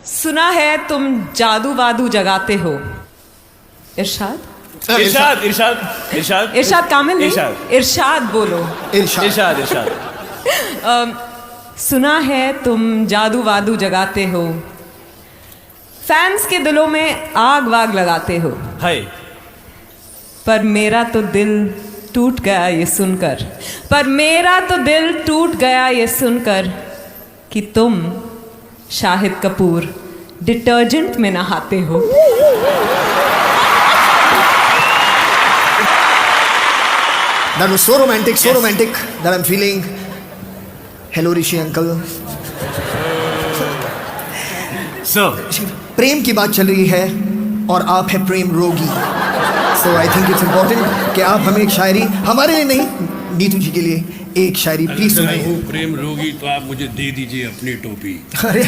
सुना है तुम जादू वादू जगाते हो। इरशाद इरशाद इरशाद इरशाद इरशाद कामिल नहीं, इरशाद इरशाद बोलो। इरशाद इरशाद इरशाद सुना है तुम जादू वादू जगाते हो, फैंस के दिलों में आग वाग लगाते हो, हाय पर मेरा तो दिल टूट गया ये सुनकर, पर मेरा तो दिल टूट गया ये सुनकर कि तुम शाहिद कपूर डिटर्जेंट में नहाते हो। That was so romantic, so romantic that I'm feeling. Hello, Rishi uncle. सो प्रेम की बात चल रही है और आप है प्रेम रोगी। So I think it's important कि आप हमें एक शायरी, हमारे लिए नहीं, नीतू जी के लिए एक शायरी प्लीज अगर मैं सुनाइए। हूँ प्रेम रोगी तो आप मुझे दे दीजिए अपनी टोपी। अरे